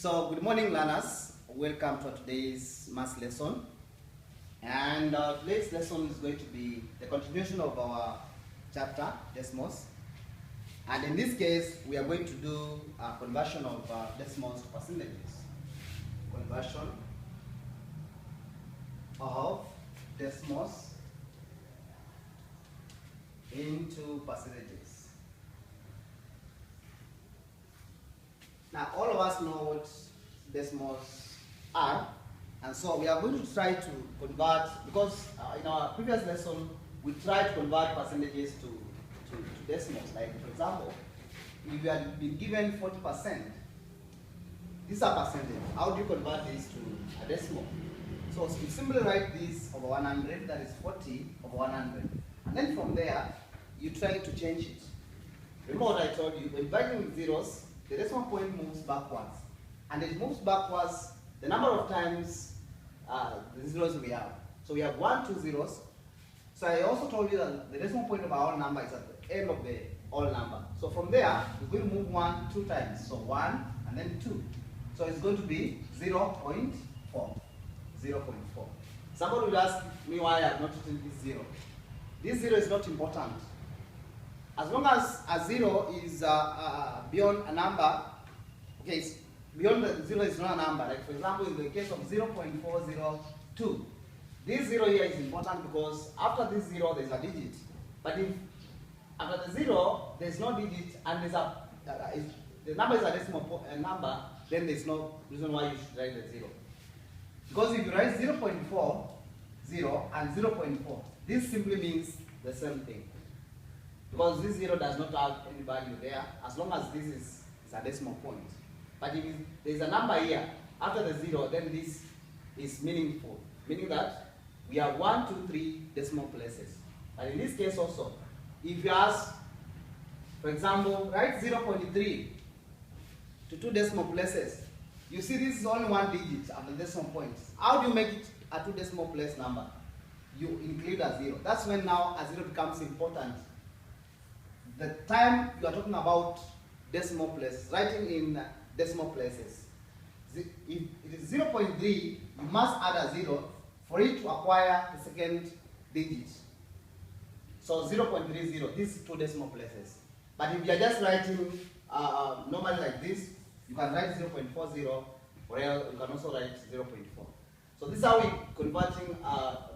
So good morning learners, welcome to today's math lesson, and today's lesson is going to be the continuation of our chapter decimals, and in this case we are going to do a conversion of decimals to percentages. Conversion of decimals into percentages. Now, all of us know what decimals are, and so we are going to try to convert, because in our previous lesson, we tried to convert percentages to decimals. Like, for example, if you had been given 40%, this is a percentage. How do you convert this to a decimal? So you simply write this over 100, that is 40 over 100. And then from there, you try to change it. Remember what I told you, when dividing with zeros, the decimal point moves backwards. And it moves backwards the number of times the zeros we have. So we have 1, 2 zeros. So I also told you that the decimal point of our whole number is at the end of the whole number. So from there, we're going to move 1 2 times. So 1 and then 2. So it's going to be 0.4. 0.4. Somebody will ask me why I have not written this 0. This 0 is not important. As long as a 0 is beyond a number, okay, beyond the 0 is not a number. Like, for example, in the case of 0.402, this 0 here is important because after this 0 there's a digit. But if after the 0 there's no digit and there's the number is a decimal number, then there's no reason why you should write the 0. Because if you write 0.4, 0 and 0.4, this simply means the same thing. Because this 0 does not have any value there, as long as this is a decimal point. But if there is a number here, after the 0, then this is meaningful. Meaning that we have 1, 2, 3 decimal places. But in this case also, if you ask, for example, write 0.3 to 2 decimal places, you see this is only 1 digit at the decimal point. How do you make it a 2 decimal place number? You include a 0. That's when now a 0 becomes important. The time you are talking about decimal places, writing in decimal places. If it is 0.3, you must add a 0 for it to acquire the second digit. So 0.30, these 2 decimal places. But if you are just writing normally like this, you can write 0.40, or else you can also write 0.4. So this is how we converting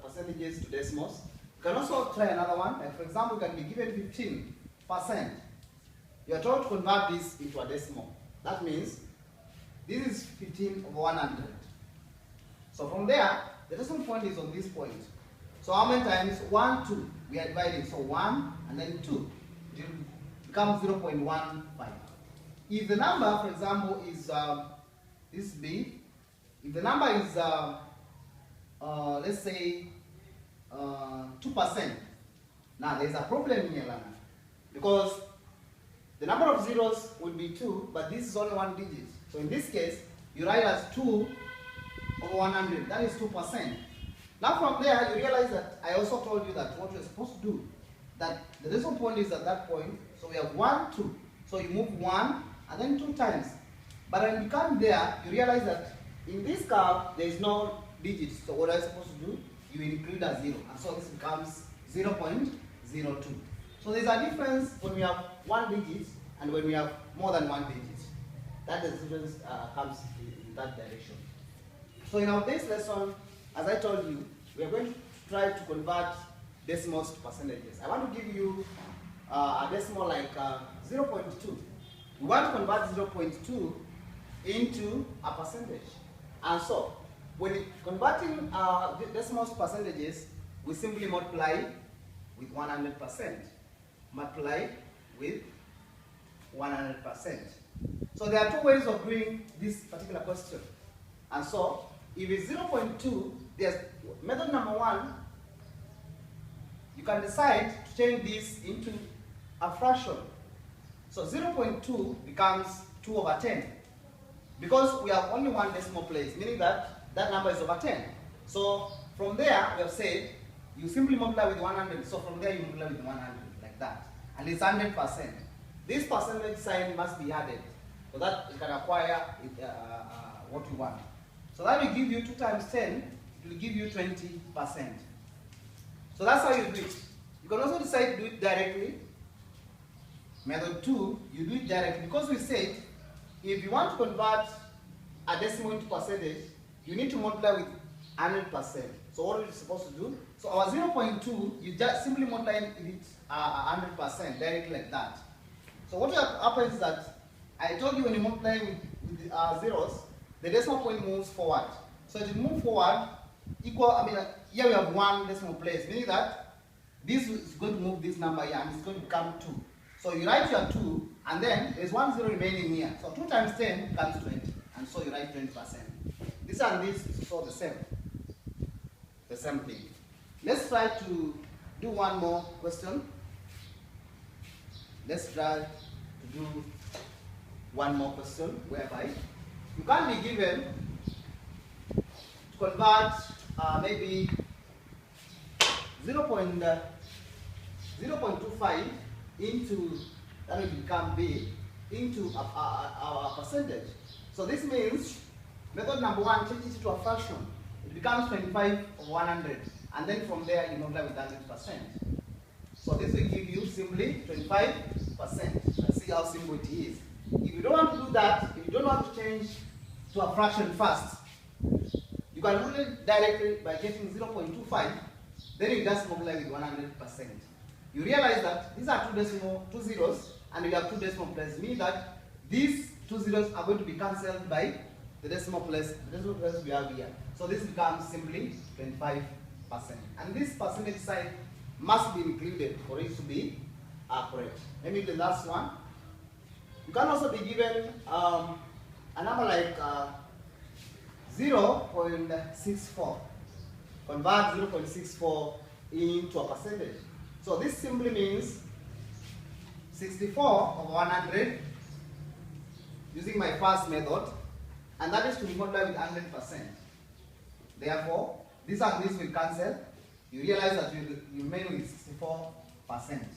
percentages to decimals. You can also try another one. Like, for example, you can be given 15%. You are told to convert this into a decimal. That means this is 15 over 100. So from there, the decimal point is on this point. So how many times? 1, 2. We are dividing. So 1 and then 2. It becomes 0.15. If the number, for example, is this B, if the number is, let's say, 2%, now there's a problem here, because the number of zeros will be 2, but this is only 1 digit. So in this case, you write as 2 over 100. That is 2%. Now from there, you realize that I also told you that what you're supposed to do, that the decimal point is at that point. So we have 1, 2. So you move 1 and then 2 times. But when you come there, you realize that in this curve, there is no digit. So what are you supposed to do? You include a 0. And so this becomes 0.02. So there's a difference when we have 1 digit and when we have more than 1 digit. That the difference comes in that direction. So in our base lesson, as I told you, we are going to try to convert decimals to percentages. I want to give you a decimal like 0.2. We want to convert 0.2 into a percentage. And so, when converting decimals to percentages, we simply multiply with 100%. Multiply with 100%. So there are 2 ways of doing this particular question. And so, if it's 0.2, there's method number 1, you can decide to change this into a fraction. So 0.2 becomes 2 over 10. Because we have only 1 decimal place, meaning that that number is over 10. So from there, we have said, you simply multiply with 100. So from there, you multiply with 100, like that. And it's 100%. This percentage sign must be added. so that you can acquire it, what you want. So that will give you 2 times 10, it will give you 20%. So that's how you do it. You can also decide to do it directly. Method 2, you do it directly because we said if you want to convert a decimal into percentage, you need to multiply with 100%. So what are you supposed to do? So our 0.2, you just simply multiply it 100% directly like that. So what happens is that I told you when you multiply with zeros, the decimal point moves forward. So it will move forward equal, here we have 1 decimal place, meaning that this is going to move this number here and it's going to become 2. So you write your 2 and then there's 1 0 remaining here. So 2 times 10 becomes 20 and so you write 20%. This and this so the same. The same thing. Let's try to do one more question. Let's try to do one more question whereby you can be given to convert maybe 0.25 into, that will become B, into our percentage. So this means method number 1 changes it to a fraction. It becomes 25 over 100, and then from there you multiply with 100%. So this will give you simply 25%. Let's see how simple it is. If you don't want to do that, if you don't want to change to a fraction first, you can do it directly by getting 0.25, then you just multiply with 100%. You realize that these are two zeros, and you have 2 decimal places, meaning that these 2 zeros are going to be cancelled by the decimal place we have here. So this becomes simply 25%. And this percentage sign must be included for it to be accurate. Maybe the last one. You can also be given a number like 0.64. Convert 0.64 into a percentage. So this simply means 64 over 100 using my first method, and that is to multiply with 100%. Therefore, this and this will cancel. You realize that you remain with 64%.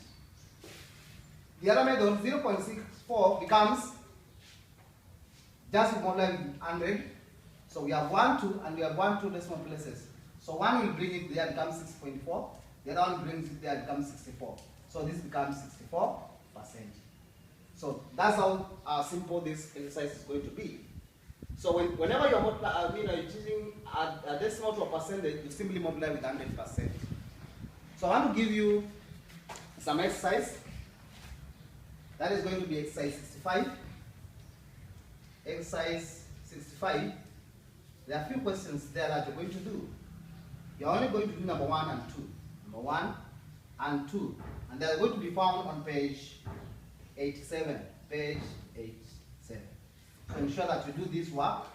The other method, 0.64, becomes just multiply with 100. So we have 1, 2, and we have 1, 2 decimal places. So 1 will bring it there, becomes 6.4. The other one brings it there, becomes 64. So this becomes 64%. So that's how simple this exercise is going to be. So whenever you're choosing a decimal to a percentage, you simply multiply with 100%. So I want to give you some exercise. That is going to be exercise 65. Exercise 65. There are a few questions there that you're going to do. You're only going to do number 1 and 2. Number 1 and 2. And they're going to be found on page 87. Page 87. So ensure that you do this work,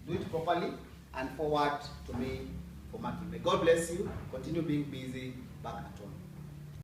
do it properly, and forward to me for marking. May God bless you. Continue being busy back at home.